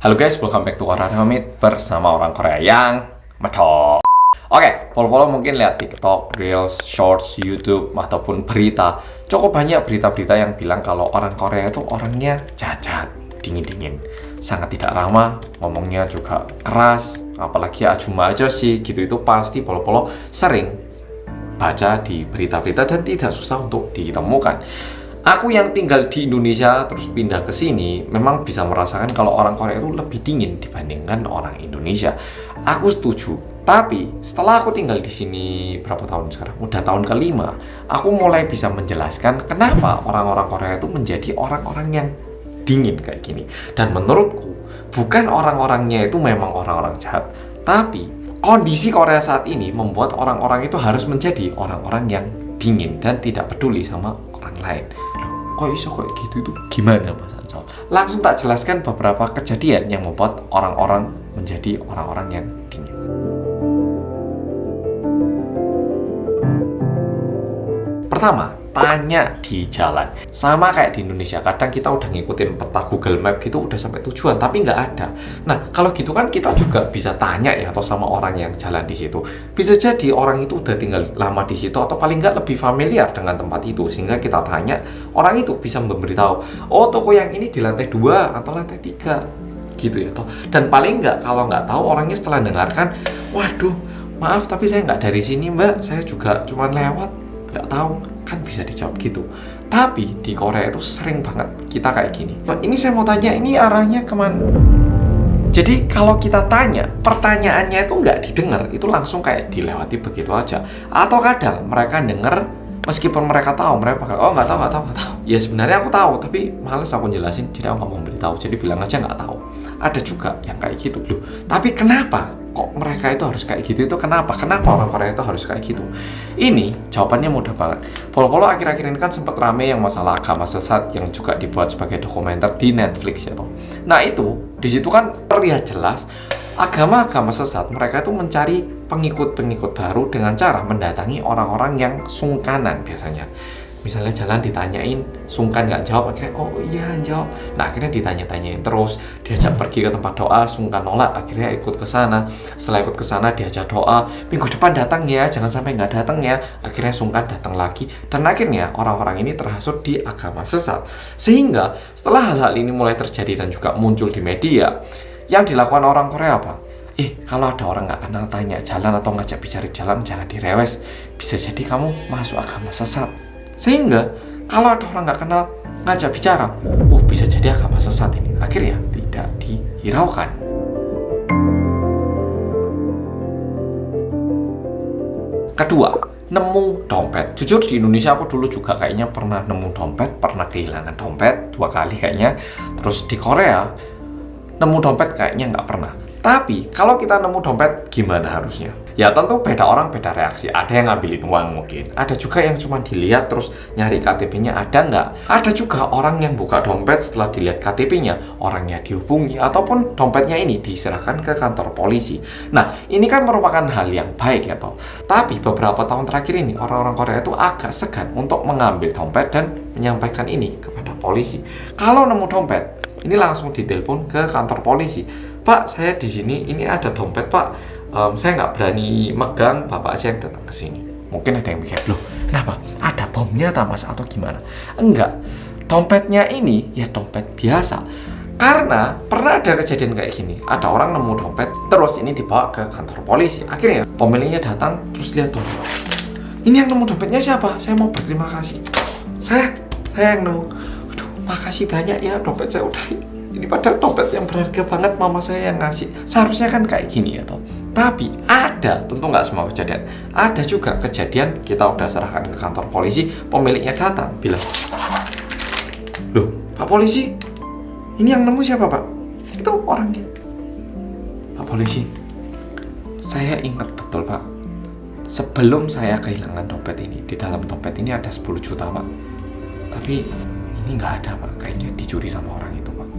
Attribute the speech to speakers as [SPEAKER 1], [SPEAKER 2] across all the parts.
[SPEAKER 1] Halo guys, welcome back to Korean Hamid bersama orang Korea yang medok. Oke, polo-polo mungkin lihat TikTok, Reels, Shorts, YouTube, ataupun berita. Cukup banyak berita-berita yang bilang kalau orang Korea itu orangnya jahat, dingin-dingin, sangat tidak ramah, ngomongnya juga keras, apalagi ajuma aja sih gitu. Itu pasti polo-polo sering baca di berita-berita dan tidak susah untuk ditemukan. Aku yang tinggal di Indonesia terus pindah ke sini memang bisa merasakan kalau orang Korea itu lebih dingin dibandingkan orang Indonesia. Aku setuju. Tapi setelah aku tinggal di sini berapa tahun sekarang? Udah tahun kelima. Aku mulai bisa menjelaskan kenapa orang-orang Korea itu menjadi orang-orang yang dingin kayak gini. Dan menurutku bukan orang-orangnya itu memang orang-orang jahat, tapi kondisi Korea saat ini membuat orang-orang itu harus menjadi orang-orang yang dingin dan tidak peduli sama orang lain. Kok iso kayak gitu itu gimana Mas Ansol? Langsung tak jelaskan beberapa kejadian yang membuat orang-orang menjadi orang-orang yang dingin. Pertama, tanya di jalan. Sama kayak di Indonesia, kadang kita udah ngikutin peta Google Map gitu udah sampai tujuan tapi nggak ada. Nah, kalau gitu kan kita juga bisa tanya ya atau sama orang yang jalan di situ. Bisa jadi orang itu udah tinggal lama di situ atau paling nggak lebih familiar dengan tempat itu sehingga kita tanya, orang itu bisa memberitahu, oh toko yang ini di lantai 2 atau lantai 3 gitu ya toh. Dan paling nggak kalau nggak tahu orangnya setelah dengarkan, waduh maaf tapi saya nggak dari sini mbak, saya juga cuma lewat, nggak tahu, kan bisa dijawab gitu. Tapi di Korea itu sering banget kita kayak gini, ini saya mau tanya ini arahnya kemana. Jadi kalau kita tanya, pertanyaannya itu nggak didengar, itu langsung kayak dilewati begitu aja. Atau kadang mereka denger meskipun mereka tahu, mereka pakai oh nggak tahu. Ya sebenarnya aku tahu tapi males aku jelasin, jadi aku nggak mau beritahu, jadi bilang aja nggak tahu. Ada juga yang kayak gitu loh. Tapi kenapa kok mereka itu harus kayak gitu? Itu kenapa orang Korea itu harus kayak gitu? Ini jawabannya mudah banget. Polo-polo akhir-akhir ini kan sempat rame yang masalah agama sesat yang juga dibuat sebagai dokumenter di Netflix ya toh. Nah itu di situ kan terlihat jelas agama-agama sesat mereka itu mencari pengikut-pengikut baru dengan cara mendatangi orang-orang yang sungkanan biasanya. Misalnya jalan ditanyain, sungkan nggak jawab, akhirnya oh iya jawab. Nah akhirnya ditanya-tanyain terus, diajak pergi ke tempat doa, sungkan nolak, akhirnya ikut ke sana. Setelah ikut ke sana diajak doa, minggu depan datang ya, jangan sampai nggak datang ya. Akhirnya sungkan datang lagi, dan akhirnya orang-orang ini terhasut di agama sesat. Sehingga setelah hal-hal ini mulai terjadi dan juga muncul di media, yang dilakukan orang Korea apa? Kalau ada orang nggak kenal tanya jalan atau ngajak bicara jalan, jangan direwes. Bisa jadi kamu masuk agama sesat. Sehingga kalau ada orang nggak kenal ngajak bicara, bisa jadi agama sesat ini. Akhirnya tidak dihiraukan. Kedua, nemu dompet. Jujur di Indonesia aku dulu juga kayaknya pernah nemu dompet, pernah kehilangan dompet 2 kali kayaknya. Terus di Korea nemu dompet kayaknya nggak pernah. Tapi kalau kita nemu dompet gimana harusnya? Ya tentu beda orang beda reaksi. Ada yang ngambilin uang mungkin, ada juga yang cuma dilihat terus nyari KTP-nya ada nggak. Ada juga orang yang buka dompet setelah dilihat KTP-nya, orangnya dihubungi ataupun dompetnya ini diserahkan ke kantor polisi. Nah ini kan merupakan hal yang baik ya toh. Tapi beberapa tahun terakhir ini orang-orang Korea itu agak segan untuk mengambil dompet dan menyampaikan ini kepada polisi. Kalau nemu dompet, ini langsung ditelepon ke kantor polisi. Pak, saya di sini, ini ada dompet Pak. Saya nggak berani megang, Bapak aja yang datang ke sini. Mungkin ada yang mikir, loh, kenapa? Ada bomnya tak Mas atau gimana? Enggak, dompetnya ini ya dompet biasa. Karena pernah ada kejadian kayak gini, ada orang nemu dompet, terus ini dibawa ke kantor polisi. Akhirnya pemiliknya datang, terus lihat dompet. Ini yang nemu dompetnya siapa? Saya mau berterima kasih. Saya yang nemu. Aduh, makasih banyak ya, dompet saya udah ini padahal dompet yang berharga banget, mama saya yang ngasih. Seharusnya kan kayak gini ya toh. Tapi ada, tentu nggak semua kejadian. Ada juga kejadian kita udah serahkan ke kantor polisi, pemiliknya datang bilang, loh Pak Polisi, ini yang nemu siapa Pak? Itu orangnya. Pak Polisi, saya ingat betul Pak, sebelum saya kehilangan dompet ini, di dalam dompet ini ada 10 juta Pak. Tapi ini nggak ada Pak, kayaknya dicuri sama orang itu Pak.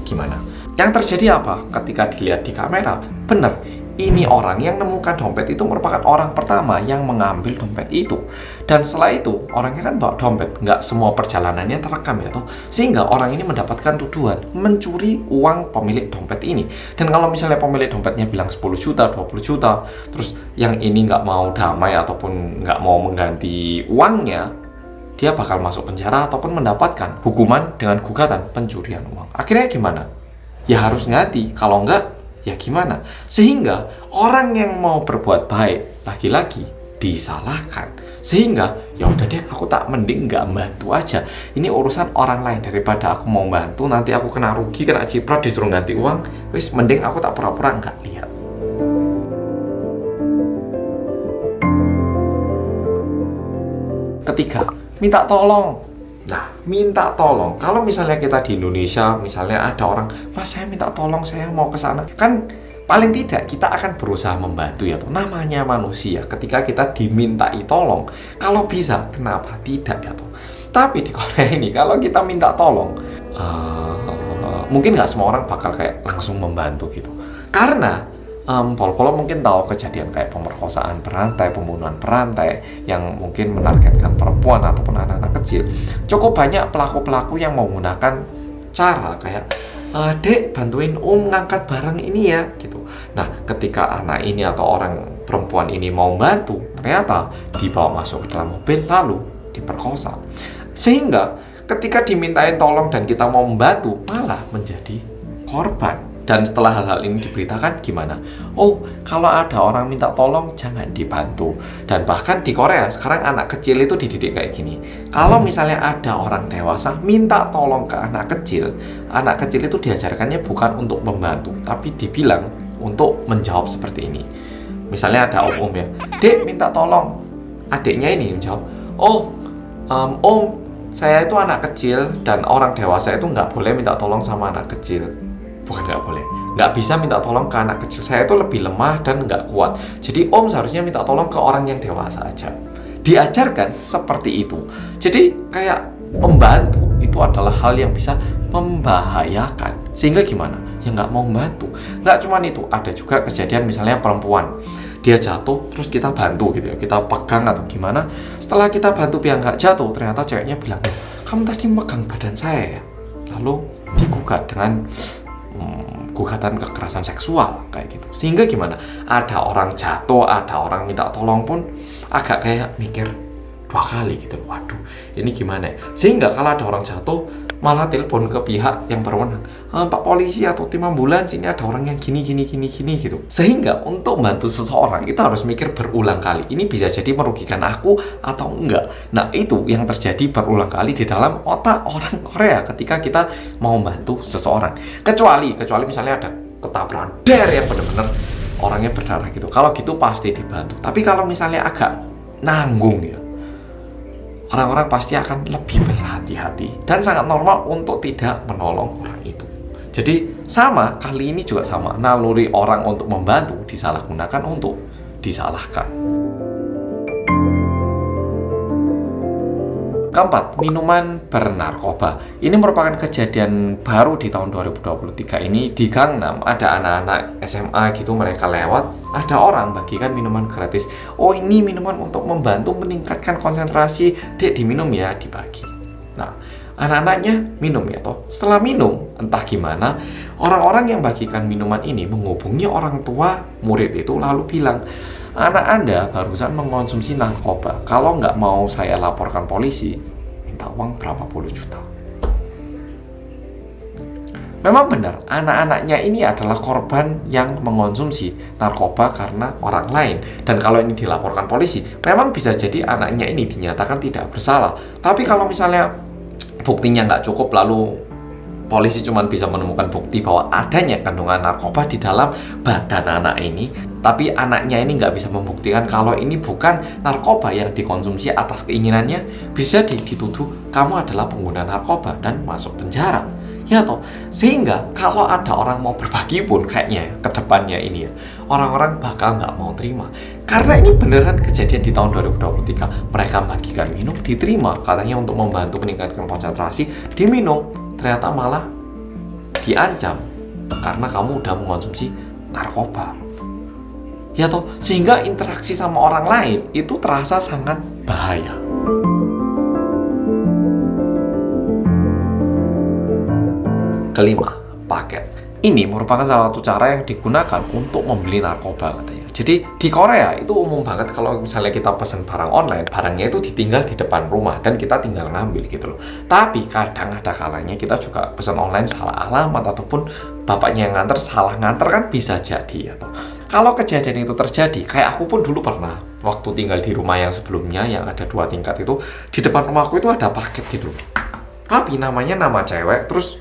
[SPEAKER 1] Gimana? Yang terjadi apa? Ketika dilihat di kamera, benar, ini orang yang menemukan dompet itu merupakan orang pertama yang mengambil dompet itu. Dan setelah itu, orangnya kan bawa dompet, nggak semua perjalanannya terekam ya toh. Sehingga orang ini mendapatkan tuduhan mencuri uang pemilik dompet ini. Dan kalau misalnya pemilik dompetnya bilang 10 juta, 20 juta, terus yang ini nggak mau damai ataupun nggak mau mengganti uangnya, dia bakal masuk penjara ataupun mendapatkan hukuman dengan gugatan pencurian uang. Akhirnya gimana? Ya harus ganti, kalau nggak ya gimana? Sehingga orang yang mau berbuat baik lagi-lagi disalahkan. Sehingga ya udah deh, aku tak mending nggak bantu aja. Ini urusan orang lain, daripada aku mau bantu nanti aku kena rugi, kena ciprat, disuruh ganti uang. Wis mending aku tak pura-pura nggak lihat. Ketiga, minta tolong. Nah, minta tolong. Kalau misalnya kita di Indonesia, misalnya ada orang, "Mas, saya minta tolong, saya mau ke sana." Kan paling tidak kita akan berusaha membantu ya toh. Namanya manusia, ketika kita dimintai tolong, kalau bisa, kenapa tidak ya toh. Tapi di Korea ini, kalau kita minta tolong, mungkin nggak semua orang bakal kayak langsung membantu gitu. Karena Pol-Pol mungkin tahu kejadian kayak pemerkosaan berantai, pembunuhan berantai yang mungkin menargetkan perempuan ataupun anak-anak kecil. Cukup banyak pelaku-pelaku yang menggunakan cara kayak, "Dek, bantuin ngangkat barang ini ya," gitu. Nah, ketika anak ini atau orang perempuan ini mau bantu, ternyata dibawa masuk ke dalam mobil lalu diperkosa. Sehingga ketika dimintain tolong dan kita mau membantu, malah menjadi korban. Dan setelah hal-hal ini diberitakan, gimana? Oh, kalau ada orang minta tolong, jangan dibantu. Dan bahkan di Korea, sekarang anak kecil itu dididik kayak gini. Kalau misalnya ada orang dewasa minta tolong ke anak kecil itu diajarkannya bukan untuk membantu, tapi dibilang untuk menjawab seperti ini. Misalnya ada om ya, "Dek, minta tolong." Adiknya ini menjawab, "Oh, om, saya itu anak kecil dan orang dewasa itu nggak boleh minta tolong sama anak kecil." Bukan nggak boleh, nggak bisa minta tolong ke anak kecil. Saya itu lebih lemah dan nggak kuat. Jadi om seharusnya minta tolong ke orang yang dewasa aja. Diajarkan seperti itu. Jadi kayak membantu itu adalah hal yang bisa membahayakan. Sehingga gimana? Ya nggak mau membantu. Nggak cuma itu, ada juga kejadian misalnya perempuan. Dia jatuh, terus kita bantu gitu ya. Kita pegang atau gimana. Setelah kita bantu biar nggak jatuh, ternyata ceweknya bilang, "Kamu tadi megang badan saya ya?" Lalu digugat dengan gugatan kekerasan seksual kayak gitu. Sehingga gimana? Ada orang jatuh, ada orang minta tolong pun agak kayak mikir 2 kali gitu. Waduh, ini gimana ya? Sehingga kalau ada orang jatuh, malah telepon ke pihak yang berwenang, "Pak polisi atau tim ambulans, ini ada orang yang gini gitu." Sehingga untuk membantu seseorang itu harus mikir berulang kali, ini bisa jadi merugikan aku atau enggak. Nah, itu yang terjadi berulang kali di dalam otak orang Korea ketika kita mau membantu seseorang. Kecuali misalnya ada ketabrakan yang benar-benar orangnya berdarah gitu. Kalau gitu pasti dibantu. Tapi kalau misalnya agak nanggung ya, orang-orang pasti akan lebih berhati-hati dan sangat normal untuk tidak menolong orang itu. Jadi sama, kali ini juga sama, naluri orang untuk membantu disalahgunakan untuk disalahkan. Keempat, minuman bernarkoba. Ini merupakan kejadian baru di tahun 2023 ini. Di Gangnam ada anak-anak SMA gitu, mereka lewat, ada orang bagikan minuman gratis. "Oh, ini minuman untuk membantu meningkatkan konsentrasi, Dek, diminum ya," dibagi. Nah, anak-anaknya minum ya toh. Setelah minum, entah gimana, orang-orang yang bagikan minuman ini menghubungi orang tua murid itu lalu bilang, "Anak Anda barusan mengkonsumsi narkoba. Kalau nggak mau saya laporkan polisi, minta uang berapa puluh juta." Memang benar, anak-anaknya ini adalah korban yang mengkonsumsi narkoba karena orang lain. Dan kalau ini dilaporkan polisi, memang bisa jadi anaknya ini dinyatakan tidak bersalah. Tapi kalau misalnya buktinya nggak cukup, lalu polisi cuma bisa menemukan bukti bahwa adanya kandungan narkoba di dalam badan anak ini, tapi anaknya ini nggak bisa membuktikan kalau ini bukan narkoba yang dikonsumsi atas keinginannya, bisa dituduh kamu adalah pengguna narkoba dan masuk penjara. Ya toh, sehingga kalau ada orang mau berbagi pun kayaknya ke depannya ini ya, orang-orang bakal nggak mau terima. Karena ini beneran kejadian di tahun 2023. Mereka bagikan minum, diterima, katanya untuk membantu meningkatkan konsentrasi, diminum, ternyata malah diancam karena kamu udah mengkonsumsi narkoba. Ya toh, sehingga interaksi sama orang lain itu terasa sangat bahaya. Kelima, paket. Ini merupakan salah satu cara yang digunakan untuk membeli narkoba katanya. Jadi di Korea itu umum banget kalau misalnya kita pesan barang online, barangnya itu ditinggal di depan rumah dan kita tinggal ngambil gitu loh. Tapi kadang ada kalanya kita juga pesan online salah alamat ataupun bapaknya yang nganter salah nganter kan bisa jadi ya toh. Kalau kejadian itu terjadi, kayak aku pun dulu pernah waktu tinggal di rumah yang sebelumnya yang ada 2 tingkat itu, di depan rumahku itu ada paket gitu. Tapi namanya nama cewek, terus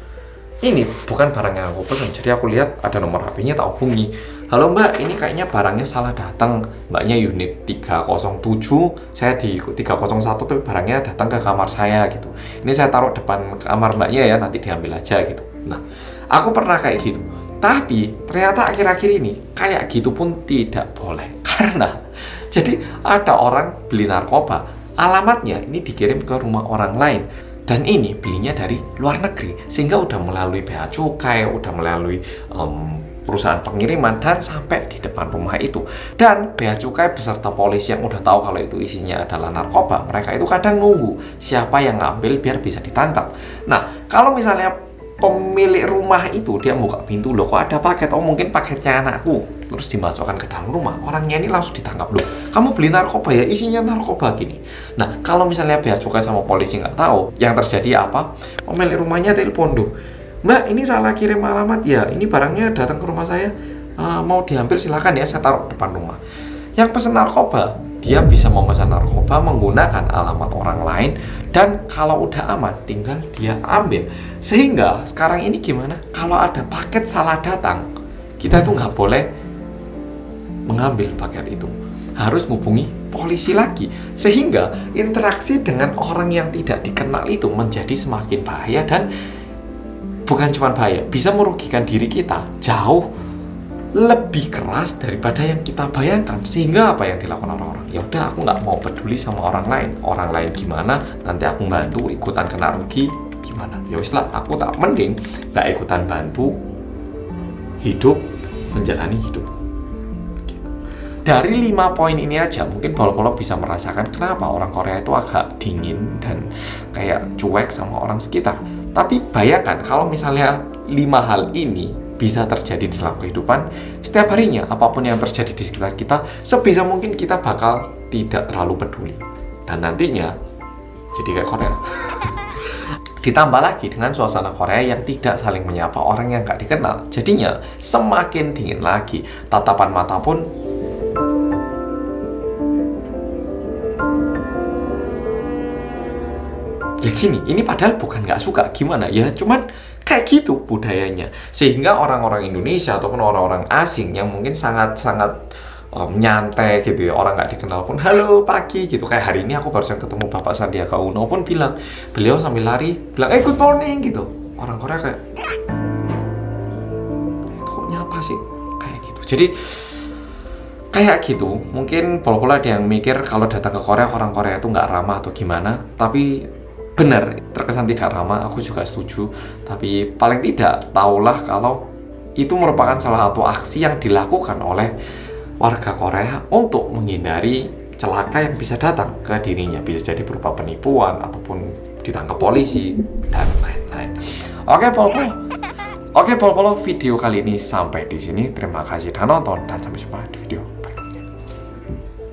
[SPEAKER 1] ini bukan barang yang aku pesan. Jadi aku lihat ada nomor HP-nya, tak hubungi. Halo mbak, ini kayaknya barangnya salah datang. Mbaknya unit 307, saya di 301 tapi barangnya datang ke kamar saya gitu. Ini saya taruh depan kamar mbaknya ya, nanti diambil aja gitu. Nah, aku pernah kayak gitu. Tapi ternyata akhir-akhir ini kayak gitu pun tidak boleh. Karena jadi ada orang beli narkoba, alamatnya ini dikirim ke rumah orang lain. Dan ini belinya dari luar negeri, sehingga udah melalui bea cukai, udah melalui perusahaan pengiriman, dan sampai di depan rumah itu. Dan bea cukai beserta polisi yang udah tahu kalau itu isinya adalah narkoba, mereka itu kadang nunggu siapa yang ngambil biar bisa ditangkap. Nah, kalau misalnya pemilik rumah itu dia buka pintu, loh kok ada paket, oh mungkin paketnya anakku, terus dimasukkan ke dalam rumah, orangnya ini langsung ditangkap. Loh, kamu beli narkoba ya, isinya narkoba gini. Nah, kalau misalnya bea cukai sama polisi nggak tahu, yang terjadi apa? Pemilik rumahnya telepon, loh mbak ini salah kirim alamat ya, ini barangnya datang ke rumah saya, mau diambil silakan ya, saya taruh depan rumah. Yang pesen narkoba, dia bisa memesan narkoba menggunakan alamat orang lain, dan kalau udah aman tinggal dia ambil. Sehingga sekarang ini gimana? Kalau ada paket salah datang, kita itu nggak boleh mengambil paket itu, harus menghubungi polisi lagi. Sehingga interaksi dengan orang yang tidak dikenal itu menjadi semakin bahaya, dan bukan cuma bahaya, bisa merugikan diri kita jauh lebih keras daripada yang kita bayangkan. Sehingga apa yang dilakukan orang-orang? Ya udah, aku nggak mau peduli sama orang lain. Orang lain gimana? Nanti aku bantu, ikutan kena rugi gimana? Ya wis lah, aku tak mending nggak ikutan bantu, hidup menjalani hidup. Dari 5 poin ini aja, mungkin Polo-Polo bisa merasakan kenapa orang Korea itu agak dingin dan kayak cuek sama orang sekitar. Tapi bayangkan kalau misalnya 5 hal ini bisa terjadi di dalam kehidupan setiap harinya, apapun yang terjadi di sekitar kita, sebisa mungkin kita bakal tidak terlalu peduli. Dan nantinya jadi kayak Korea. Ditambah lagi dengan suasana Korea yang tidak saling menyapa orang yang gak dikenal, jadinya semakin dingin lagi. Tatapan mata pun ya gini, ini padahal bukan nggak suka gimana ya, cuman kayak gitu budayanya. Sehingga orang-orang Indonesia ataupun orang-orang asing yang mungkin sangat-sangat nyantai gitu ya, orang nggak dikenal pun halo pagi gitu. Kayak hari ini aku barusan ketemu Bapak Sandiaga Uno pun bilang, beliau sambil lari bilang good morning gitu. Orang Korea kayak itu kok nyapa sih kayak gitu. Jadi kayak gitu, mungkin pola-pola ada yang mikir kalau datang ke Korea, orang Korea itu nggak ramah atau gimana. Tapi benar, terkesan tidak ramah, aku juga setuju. Tapi paling tidak, tahulah kalau itu merupakan salah satu aksi yang dilakukan oleh warga Korea untuk menghindari celaka yang bisa datang ke dirinya. Bisa jadi berupa penipuan, ataupun ditangkap polisi, dan lain-lain. Oke, Polo-Polo, video kali ini sampai di sini. Terima kasih sudah nonton, dan sampai jumpa di video